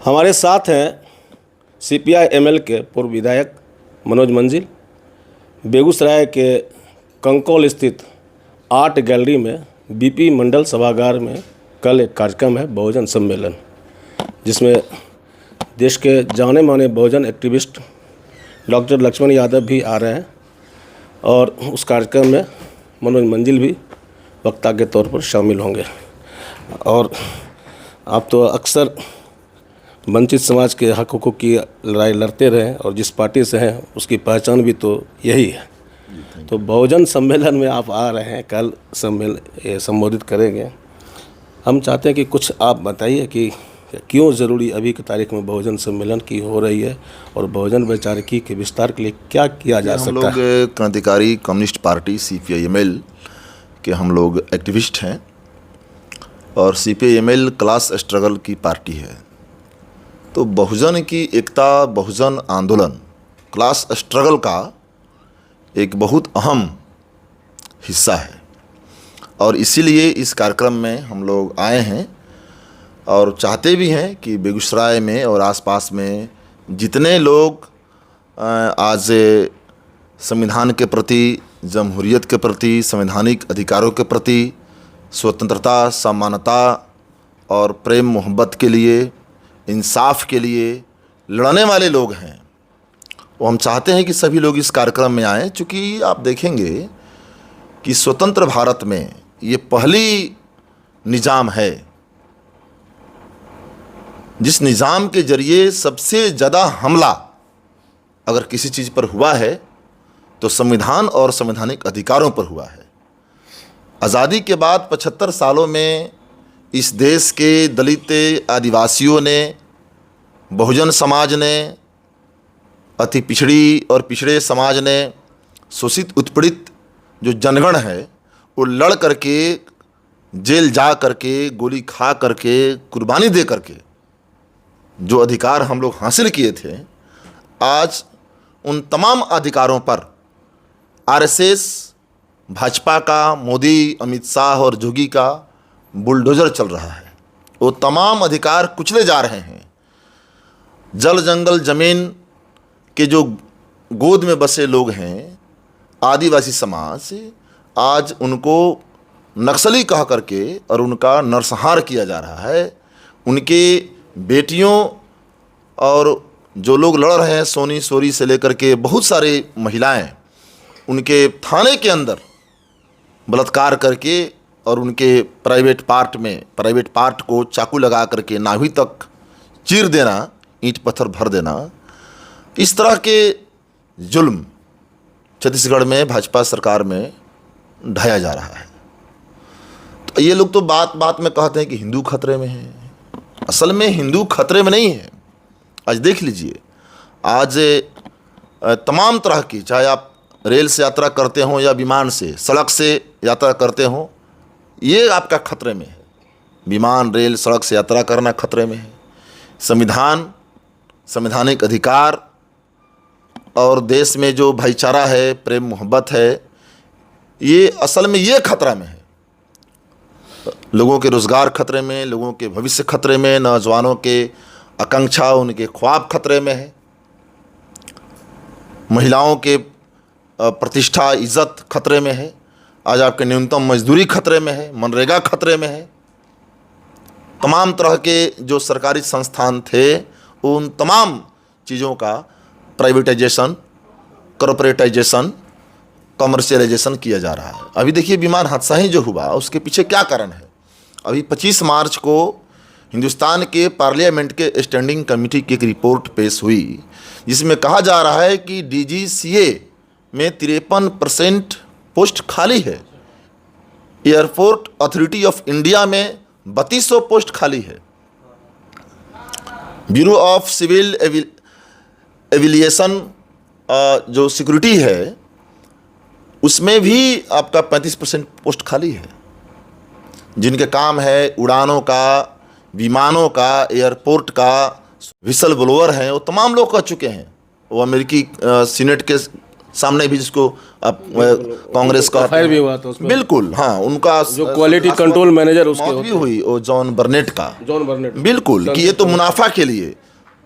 हमारे साथ हैं सीपीआई एमएल के पूर्व विधायक मनोज मंजिल। बेगूसराय के कंकोल स्थित आर्ट गैलरी में बीपी मंडल सभागार में कल एक कार्यक्रम है, बहुजन सम्मेलन, जिसमें देश के जाने माने बहुजन एक्टिविस्ट डॉक्टर लक्ष्मण यादव भी आ रहे हैं और उस कार्यक्रम में मनोज मंजिल भी वक्ता के तौर पर शामिल होंगे। और आप तो अक्सर वंचित समाज के हक हुकूक की लड़ाई लड़ते रहे और जिस पार्टी से हैं उसकी पहचान भी तो यही है। तो बहुजन सम्मेलन में आप आ रहे हैं, कल संबोधित करेंगे। हम चाहते हैं कि कुछ आप बताइए कि क्यों ज़रूरी अभी की तारीख में बहुजन सम्मेलन की हो रही है और बहुजन वैचारिकी के विस्तार के लिए क्या किया जा सकता है। हम लोग क्रांतिकारी कम्युनिस्ट पार्टी CPI-ML के हम लोग एक्टिविस्ट हैं और CPI-ML क्लास स्ट्रगल की पार्टी है। तो बहुजन की एकता, बहुजन आंदोलन क्लास स्ट्रगल का एक बहुत अहम हिस्सा है और इसीलिए इस कार्यक्रम में हम लोग आए हैं और चाहते भी हैं कि बेगूसराय में और आसपास में जितने लोग आज संविधान के प्रति, जमहूरियत के प्रति, संवैधानिक अधिकारों के प्रति, स्वतंत्रता, समानता और प्रेम मोहब्बत के लिए, इंसाफ के लिए लड़ने वाले लोग हैं, वो हम चाहते हैं कि सभी लोग इस कार्यक्रम में आएँ। चूँकि आप देखेंगे कि स्वतंत्र भारत में ये पहली निज़ाम है जिस निज़ाम के जरिए सबसे ज़्यादा हमला अगर किसी चीज़ पर हुआ है तो संविधान और संवैधानिक अधिकारों पर हुआ है। आज़ादी के बाद 75 सालों में इस देश के दलित, आदिवासियों ने, बहुजन समाज ने, अति पिछड़ी और पिछड़े समाज ने, शोषित उत्पीड़ित जो जनगण है वो लड़ करके, जेल जा करके, गोली खा करके, कुर्बानी दे करके जो अधिकार हम लोग हासिल किए थे, आज उन तमाम अधिकारों पर RSS, भाजपा का, मोदी, अमित शाह और जोगी का बुलडोज़र चल रहा है। वो तमाम अधिकार कुचले जा रहे हैं। जल, जंगल, ज़मीन के जो गोद में बसे लोग हैं, आदिवासी समाज, आज उनको नक्सली कह करके और उनका नरसंहार किया जा रहा है। उनके बेटियों और जो लोग लड़ रहे हैं, सोनी सोरी से लेकर के बहुत सारे महिलाएं, उनके थाने के अंदर बलात्कार करके और उनके प्राइवेट पार्ट को चाकू लगा करके नाभि तक चीर देना, ईंट पत्थर भर देना, इस तरह के जुल्म छत्तीसगढ़ में भाजपा सरकार में ढाया जा रहा है। तो ये लोग तो बात बात में कहते हैं कि हिंदू खतरे में है। असल में हिंदू खतरे में नहीं है। आज देख लीजिए, आज तमाम तरह की, चाहे आप रेल से यात्रा करते हो या विमान से, सड़क से यात्रा करते हो, ये आपका खतरे में है। विमान, रेल, सड़क से यात्रा करना खतरे में है। संविधान, संवैधानिक अधिकार और देश में जो भाईचारा है, प्रेम मोहब्बत है, ये असल में ये खतरा में है। लोगों के रोज़गार खतरे में, लोगों के भविष्य खतरे में, नौजवानों के आकांक्षा, उनके ख्वाब खतरे में है, महिलाओं के प्रतिष्ठा, इज्जत खतरे में है। आज आपके न्यूनतम मजदूरी खतरे में है, मनरेगा खतरे में है। तमाम तरह के जो सरकारी संस्थान थे, उन तमाम चीज़ों का प्राइवेटाइजेशन, कॉर्पोरेटाइजेशन, कमर्शियलाइजेशन किया जा रहा है। अभी देखिए, विमान हादसा ही जो हुआ, उसके पीछे क्या कारण है। अभी 25 मार्च को हिंदुस्तान के पार्लियामेंट के स्टैंडिंग कमेटी की एक रिपोर्ट पेश हुई, जिसमें कहा जा रहा है कि DGCA में 53% पोस्ट खाली है। एयरपोर्ट अथॉरिटी ऑफ इंडिया में 3200 पोस्ट खाली है। ब्यूरो ऑफ सिविल एविएशन जो सिक्योरिटी है, उसमें भी आपका 35% पोस्ट खाली है। जिनके काम है उड़ानों का, विमानों का, एयरपोर्ट का, विसल ब्लोअर हैं, वो तमाम लोग कह चुके हैं। वो अमेरिकी सीनेट के सामने भी जिसको अब कांग्रेस का फायर भी हुआ था उसमें। बिल्कुल, हाँ, उनका जो क्वालिटी कंट्रोल मैनेजर उसके मौत भी हुई, वो जॉन बर्नेट का। जॉन बर्नेट। बिल्कुल, कि ये तो मुनाफा के लिए,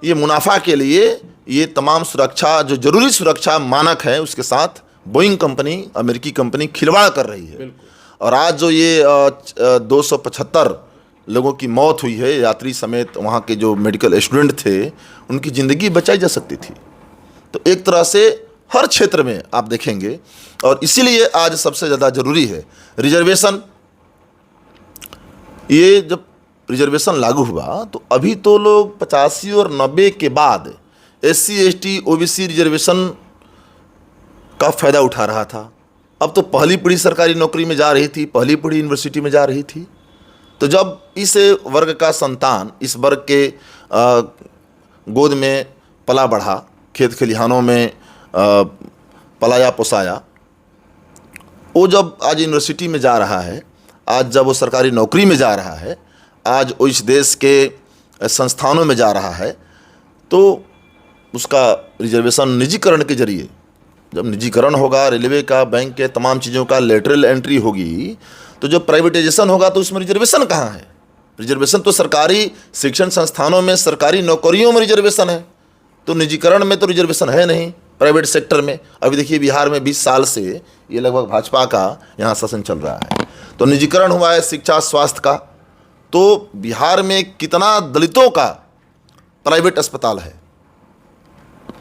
ये मुनाफा के लिए ये तमाम सुरक्षा, जो जरूरी सुरक्षा मानक है, उसके साथ बोइंग कंपनी, अमेरिकी कंपनी खिलवाड़ कर रही है। और आज जो ये 275 लोगों की मौत हुई है, यात्री समेत, वहाँ के जो मेडिकल स्टूडेंट थे, उनकी ज़िंदगी बचाई जा सकती थी। तो एक तरह से हर क्षेत्र में आप देखेंगे, और इसीलिए आज सबसे ज़्यादा ज़रूरी है रिजर्वेशन। ये जब रिजर्वेशन लागू हुआ तो अभी तो लोग 85 और 90 के बाद SC ST OBC रिजर्वेशन का फ़ायदा उठा रहा था। अब तो पहली पीढ़ी सरकारी नौकरी में जा रही थी, पहली पीढ़ी यूनिवर्सिटी में जा रही थी। तो जब इस वर्ग का संतान इस वर्ग के गोद में पला बढ़ा, खेत खलिहानों में पलाया पोसाया, वो जब आज यूनिवर्सिटी में जा रहा है, आज जब वो सरकारी नौकरी में जा रहा है, आज वो इस देश के संस्थानों में जा रहा है, तो उसका रिजर्वेशन निजीकरण के जरिए, जब निजीकरण होगा रेलवे का, बैंक के, तमाम चीज़ों का लेटरल एंट्री होगी, तो जब प्राइवेटाइजेशन होगा तो उसमें रिजर्वेशन कहाँ है? रिजर्वेशन तो सरकारी शिक्षण संस्थानों में, सरकारी नौकरियों में रिजर्वेशन है, तो निजीकरण में तो रिजर्वेशन है नहीं, प्राइवेट सेक्टर में। अभी देखिए बिहार में 20 साल से ये लगभग भाजपा का यहाँ शासन चल रहा है, तो निजीकरण हुआ है शिक्षा स्वास्थ्य का। तो बिहार में कितना दलितों का प्राइवेट अस्पताल है,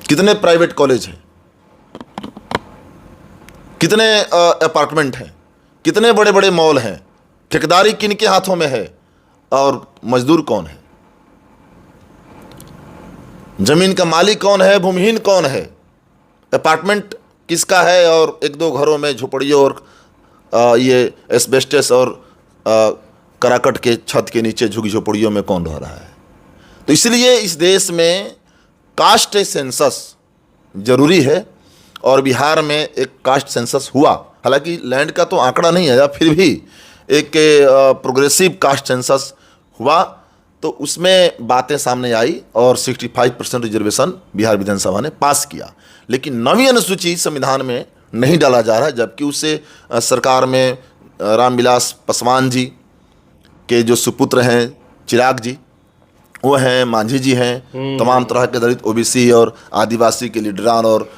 कितने प्राइवेट कॉलेज हैं, कितने अपार्टमेंट हैं, कितने बड़े बड़े मॉल हैं, ठेकेदारी किन के हाथों में है और मजदूर कौन है, जमीन का मालिक कौन है, भूमिहीन कौन है, अपार्टमेंट किसका है, और एक दो घरों में झोपड़ियों और ये एस्बेस्टस और कराकट के छत के नीचे झुग्गी झोपड़ियों में कौन रह रहा है। तो इसलिए इस देश में कास्ट सेंसस जरूरी है, और बिहार में एक कास्ट सेंसस हुआ। हालांकि लैंड का तो आंकड़ा नहीं आया, फिर भी एक प्रोग्रेसिव कास्ट सेंसस हुआ, तो उसमें बातें सामने आई और 65% रिजर्वेशन बिहार विधानसभा ने पास किया। लेकिन 9वीं अनुसूची संविधान में नहीं डाला जा रहा है, जबकि उससे सरकार में रामविलास पासवान जी के जो सुपुत्र हैं चिराग जी, वो हैं, मांझी जी हैं, तमाम तरह के दलित, OBC और आदिवासी के लीडरान और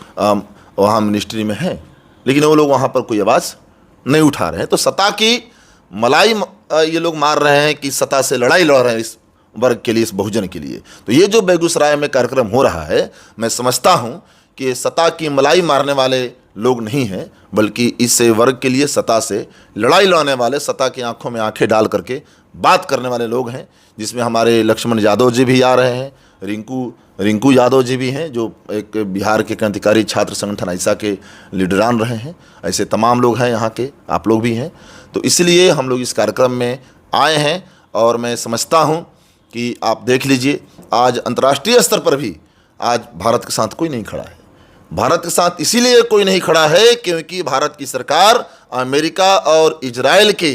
वहाँ मिनिस्ट्री में हैं, लेकिन वो लोग वहाँ पर कोई आवाज़ नहीं उठा रहे हैं। तो सत्ता की मलाई ये लोग मार रहे हैं कि सत्ता से लड़ाई लड़ रहे हैं इस वर्ग के लिए, इस बहुजन के लिए। तो ये जो बेगूसराय में कार्यक्रम हो रहा है, मैं समझता हूँ कि सत्ता की मलाई मारने वाले लोग नहीं हैं, बल्कि इस वर्ग के लिए सत्ता से लड़ाई लड़ने वाले, सत्ता की आंखों में आंखें डाल करके बात करने वाले लोग हैं, जिसमें हमारे लक्ष्मण यादव जी भी आ रहे हैं, रिंकू यादव जी भी हैं, जो एक बिहार के क्रांतिकारी छात्र संगठन ऐसा के लीडरान रहे हैं। ऐसे तमाम लोग हैं यहाँ के, आप लोग भी हैं। तो इसलिए हम लोग इस कार्यक्रम में आए हैं, और मैं समझता हूँ कि आप देख लीजिए, आज अंतर्राष्ट्रीय स्तर पर भी आज भारत के साथ कोई नहीं खड़ा है। भारत के साथ इसीलिए कोई नहीं खड़ा है क्योंकि भारत की सरकार अमेरिका और इजराइल के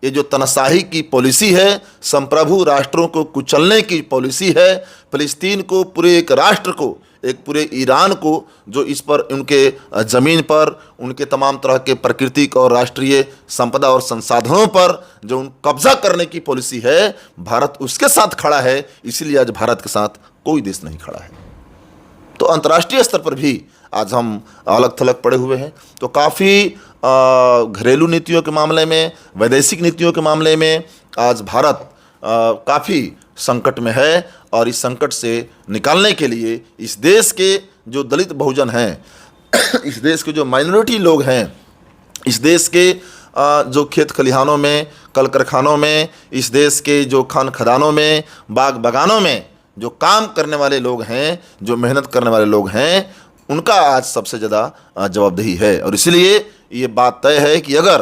ये जो तनाशाही की पॉलिसी है, संप्रभु राष्ट्रों को कुचलने की पॉलिसी है, फिलिस्तीन को, पूरे एक राष्ट्र को, एक पूरे ईरान को, जो इस पर उनके ज़मीन पर, उनके तमाम तरह के प्राकृतिक और राष्ट्रीय संपदा और संसाधनों पर जो कब्जा करने की पॉलिसी है, भारत उसके साथ खड़ा है। इसीलिए आज भारत के साथ कोई देश नहीं खड़ा है। तो अंतर्राष्ट्रीय स्तर पर भी आज हम अलग थलग पड़े हुए हैं। तो काफ़ी घरेलू नीतियों के मामले में, वैदेशिक नीतियों के मामले में आज भारत काफ़ी संकट में है, और इस संकट से निकालने के लिए इस देश के जो दलित बहुजन हैं, इस देश के जो माइनॉरिटी लोग हैं, इस देश के जो खेत खलिहानों में, कल कारखानों में, इस देश के जो खान खदानों में, बाग बगानों में जो काम करने वाले लोग हैं, जो मेहनत करने वाले लोग हैं, उनका आज सबसे ज़्यादा जवाबदेही है। और इसलिए ये बात तय है कि अगर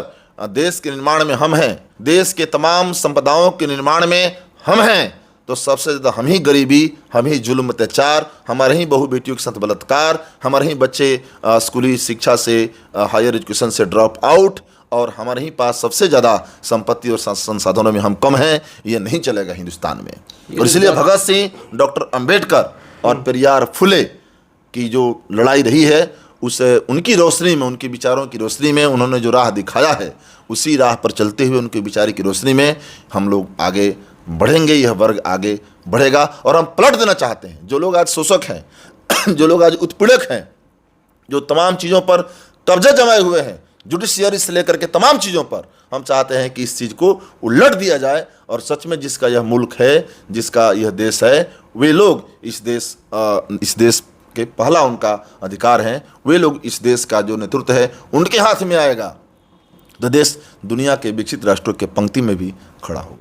देश के निर्माण में हम हैं, देश के तमाम संपदाओं के निर्माण में हम हैं, तो सबसे ज़्यादा हम ही गरीबी, हम ही जुल्म अत्याचार, हमारे ही बहू बेटियों के साथ बलात्कार, हमारे ही बच्चे स्कूली शिक्षा से, हायर एजुकेशन से ड्रॉप आउट, और हमारे ही पास सबसे ज़्यादा संपत्ति और संसाधनों में हम कम हैं। ये नहीं चलेगा हिंदुस्तान में। और इसलिए भगत सिंह, डॉक्टर अंबेडकर और पेरियार फुले की जो लड़ाई रही है, उनकी रोशनी में, उनके विचारों की रोशनी में, उन्होंने जो राह दिखाया है उसी राह पर चलते हुए उनके विचार की रोशनी में हम लोग आगे बढ़ेंगे, यह वर्ग आगे बढ़ेगा। और हम पलट देना चाहते हैं जो लोग आज शोषक हैं, जो लोग आज उत्पीड़क हैं, जो तमाम चीज़ों पर कब्जा जमाए हुए हैं, जुडिशियरी से लेकर के तमाम चीज़ों पर, हम चाहते हैं कि इस चीज़ को उलट दिया जाए और सच में जिसका यह मुल्क है, जिसका यह देश है, वे लोग इस देश के पहला उनका अधिकार है, वे लोग इस देश का जो नेतृत्व है उनके हाथ में आएगा तो देश दुनिया के विकसित राष्ट्रों के पंक्ति में भी खड़ा होगा।